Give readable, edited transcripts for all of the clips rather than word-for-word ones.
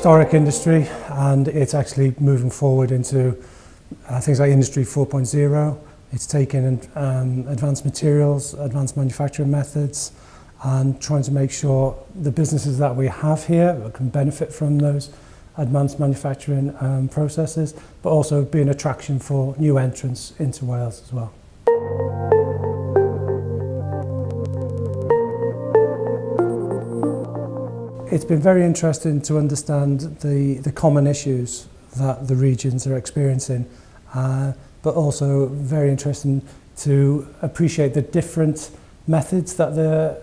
historic industry, and it's actually moving forward into things like Industry 4.0. It's taking advanced materials, advanced manufacturing methods, and trying to make sure the businesses that we have here can benefit from those advanced manufacturing processes, but also be an attraction for new entrants into Wales as well. It's been very interesting to understand the common issues that the regions are experiencing, but also very interesting to appreciate the different methods that they're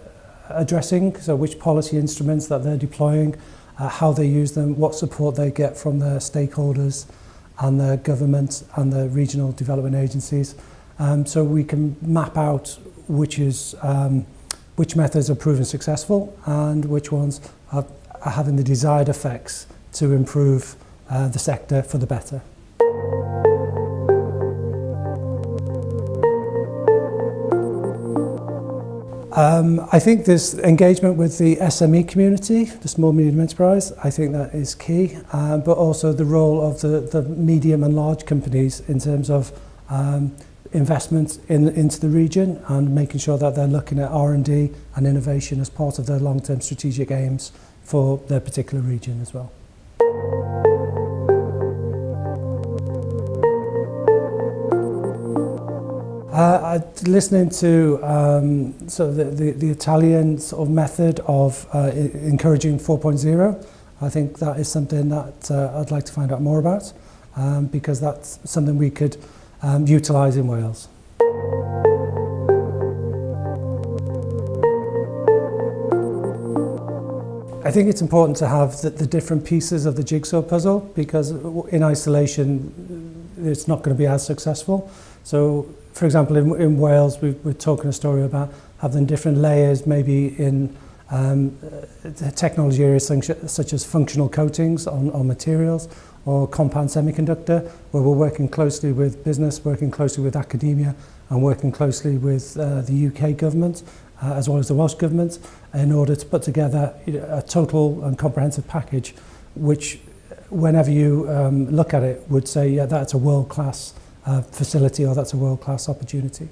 addressing, so which policy instruments that they're deploying, how they use them, what support they get from their stakeholders and the government and the regional development agencies, so we can map out which methods are proven successful and which ones are having the desired effects to improve the sector for the better. I think this engagement with the SME community, the small medium enterprise, I think that is key, but also the role of the medium and large companies in terms of investment into the region and making sure that they're looking at R&D and innovation as part of their long-term strategic aims for their particular region as well. Listening to sort of the Italian sort of method of encouraging 4.0, I think that is something that I'd like to find out more about, because that's something we could utilise in Wales. I think it's important to have the different pieces of the jigsaw puzzle, because in isolation it's not going to be as successful. So, for example, in Wales we're talking a story about having different layers, maybe in technology areas such as functional coatings on materials, or compound semiconductor, where we're working closely with business, working closely with academia, and working closely with the UK government, as well as the Welsh government, in order to put together a total and comprehensive package, which, whenever you look at it, would say, yeah, that's a world-class facility, or that's a world-class opportunity.